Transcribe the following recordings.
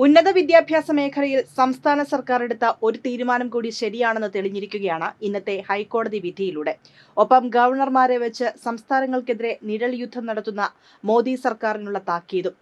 ഉന്നത വിദ്യാഭ്യാസ മേഖലയിൽ സംസ്ഥാന സർക്കാർ എടുത്ത ഒരു തീരുമാനം കൂടി ശരിയാണെന്ന് തെളിഞ്ഞിരിക്കുകയാണ് ഇന്നത്തെ ഹൈക്കോടതി വിധിയിലൂടെ. ഒപ്പം ഗവർണർമാരെ വെച്ച് സംസ്ഥാനങ്ങൾക്കെതിരെ നിഴൽ യുദ്ധം നടത്തുന്ന മോദി സർക്കാരിനുള്ള താക്കീതും.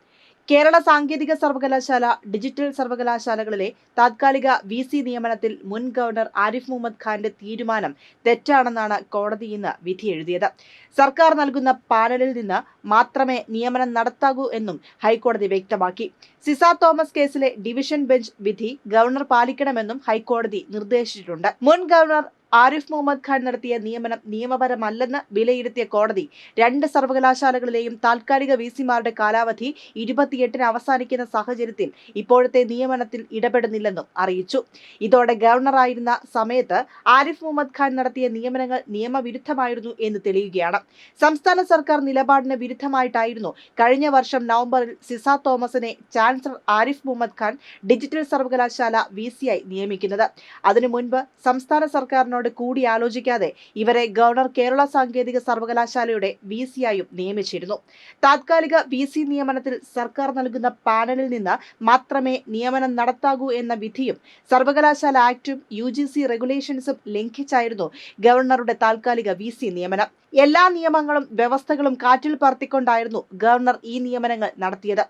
കേരള സാങ്കേതിക സർവകലാശാല, ഡിജിറ്റൽ സർവകലാശാലകളിലെ താത്കാലിക VC നിയമനത്തിൽ മുൻ ഗവർണർ ആരിഫ് മുഹമ്മദ് ഖാന്റെ തീരുമാനം തെറ്റാണെന്നാണ് കോടതി ഇന്ന് വിധി എഴുതിയത്. സർക്കാർ നൽകുന്ന പാനലിൽ നിന്ന് മാത്രമേ നിയമനം നടത്താകൂ എന്നും ഹൈക്കോടതി വ്യക്തമാക്കി. സിസ തോമസ് കേസിലെ ഡിവിഷൻ ബെഞ്ച് വിധി ഗവർണർ പാലിക്കണമെന്നും ഹൈക്കോടതി നിർദ്ദേശിച്ചിട്ടുണ്ട്. മുൻ ഗവർണർ ആരിഫ് മുഹമ്മദ് ഖാൻ നടത്തിയ നിയമനം നിയമപരമല്ലെന്ന് വിലയിരുത്തിയ കോടതി 2 സർവകലാശാലകളിലെയും താൽക്കാലിക VCമാരുടെ കാലാവധി 28-ന് അവസാനിക്കുന്ന സാഹചര്യത്തിൽ ഇപ്പോഴത്തെ നിയമനത്തിൽ ഇടപെടുന്നില്ലെന്നും അറിയിച്ചു. ഇതോടെ ഗവർണറായിരുന്ന സമയത്ത് ആരിഫ് മുഹമ്മദ് ഖാൻ നടത്തിയ നിയമനങ്ങൾ നിയമവിരുദ്ധമായിരുന്നു എന്ന് തെളിയുകയാണ്. സംസ്ഥാന സർക്കാർ നിലപാടിന് വിരുദ്ധമായിട്ടായിരുന്നു കഴിഞ്ഞ വർഷം നവംബറിൽ സിസ തോമസിനെ ചാൻസലർ ആരിഫ് മുഹമ്മദ് ഖാൻ ഡിജിറ്റൽ സർവകലാശാല VCയായി നിയമിക്കുന്നത്. അതിനു മുൻപ് സംസ്ഥാന സർക്കാരിനോട് കൂടിയാലോചിക്കാതെ ഇവരെ ഗവർണർ കേരള സാങ്കേതിക സർവകലാശാലയുടെ VCയായും നിയമിച്ചിരുന്നു. താത്കാലിക VC നിയമനത്തിൽ സർക്കാർ നൽകുന്ന പാനലിൽ നിന്ന് മാത്രമേ നിയമനം നടത്താകൂ എന്ന വിധിയും സർവകലാശാല ആക്ടും UGC റെഗുലേഷൻസും ലംഘിച്ചായിരുന്നു ഗവർണറുടെ താൽക്കാലിക VC നിയമനം. എല്ലാ നിയമങ്ങളും വ്യവസ്ഥകളും കാറ്റിൽ പറത്തിക്കൊണ്ടായിരുന്നു ഗവർണർ ഈ നിയമനങ്ങൾ നടത്തിയത്.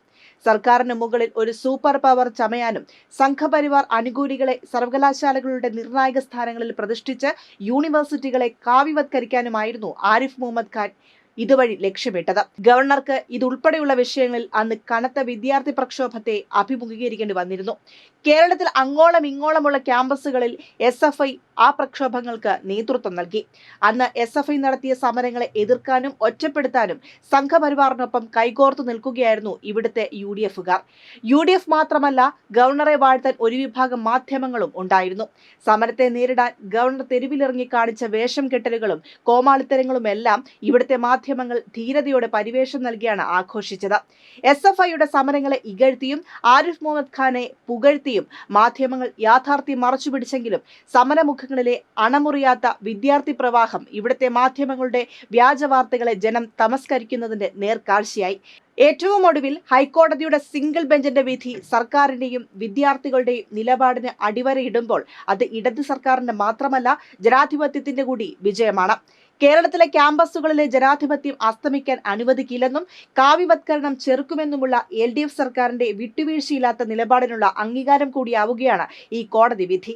സർക്കാരിന് മുകളിൽ ഒരു സൂപ്പർ പവർ ചമയാനും സംഘപരിവാർ അനുകൂലികളെ സർവകലാശാലകളുടെ നിർണായക സ്ഥാനങ്ങളിൽ പ്രതിഷ്ഠിച്ച് യൂണിവേഴ്സിറ്റികളെ കാവ്യവത്കരിക്കാനുമായിരുന്നു ആരിഫ് മുഹമ്മദ് ഖാൻ ഇതുവഴി ലക്ഷ്യമിട്ടത്. ഗവർണർക്ക് ഇതുൾപ്പെടെയുള്ള വിഷയങ്ങളിൽ അന്ന് കനത്ത വിദ്യാർത്ഥി പ്രക്ഷോഭത്തെ അഭിമുഖീകരിക്കേണ്ടി വന്നിരുന്നു. കേരളത്തിൽ അങ്ങോളം ഇങ്ങോളമുള്ള ക്യാമ്പസുകളിൽ SFI ആ പ്രക്ഷോഭങ്ങൾക്ക് നേതൃത്വം നൽകി. അന്ന് SFI നടത്തിയ സമരങ്ങളെ എതിർക്കാനും ഒറ്റപ്പെടുത്താനും സംഘപരിവാറിനൊപ്പം കൈകോർത്തു നിൽക്കുകയായിരുന്നു ഇവിടുത്തെ UDFകാർ. UDF മാത്രമല്ല, ഗവർണറെ വാഴ്ത്താൻ ഒരു വിഭാഗം മാധ്യമങ്ങളും ഉണ്ടായിരുന്നു. സമരത്തെ നേരിടാൻ ഗവർണർ തെരുവിലിറങ്ങി കാണിച്ച വേഷം കെട്ടലുകളും കോമാളിത്തരങ്ങളുമെല്ലാം ഇവിടുത്തെ മാധ്യമങ്ങൾ ധീരതയോടെ പരിവേഷം നൽകിയാണ് ആഘോഷിച്ചത്. SFIയുടെ സമരങ്ങളെ ഇകഴ്ത്തിയും ആരിഫ് മുഹമ്മദ് ഖാനെ പുകഴ്ത്തിയും മാധ്യമങ്ങൾ യാഥാർത്ഥ്യം മറച്ചുപിടിച്ചെങ്കിലും സമരമുഖങ്ങളിലെ അണമുറിയാത്ത വിദ്യാർത്ഥി പ്രവാഹം ഇവിടുത്തെ മാധ്യമങ്ങളുടെ വ്യാജ വാർത്തകളെ ജനം തമസ്കരിക്കുന്നതിന്റെ നേർക്കാഴ്ചയായി. ഏറ്റവും ഒടുവിൽ ഹൈക്കോടതിയുടെ സിംഗിൾ ബെഞ്ചിന്റെ വിധി സർക്കാരിന്റെയും വിദ്യാർത്ഥികളുടെയും നിലപാടിന് അടിവരയിടുമ്പോൾ അത് ഇടത് സർക്കാരിന്റെ മാത്രമല്ല, ജനാധിപത്യത്തിന്റെ കൂടി വിജയമാണ്. കേരളത്തിലെ ക്യാമ്പസുകളിലെ ജനാധിപത്യം അസ്തമിക്കാൻ അനുവദിക്കില്ലെന്നും കാവ്യവത്കരണം ചെറുക്കുമെന്നുമുള്ള LDF സർക്കാരിന്റെ വിട്ടുവീഴ്ചയില്ലാത്ത നിലപാടിനുള്ള അംഗീകാരം കൂടിയാവുകയാണ് ഈ കോടതി വിധി.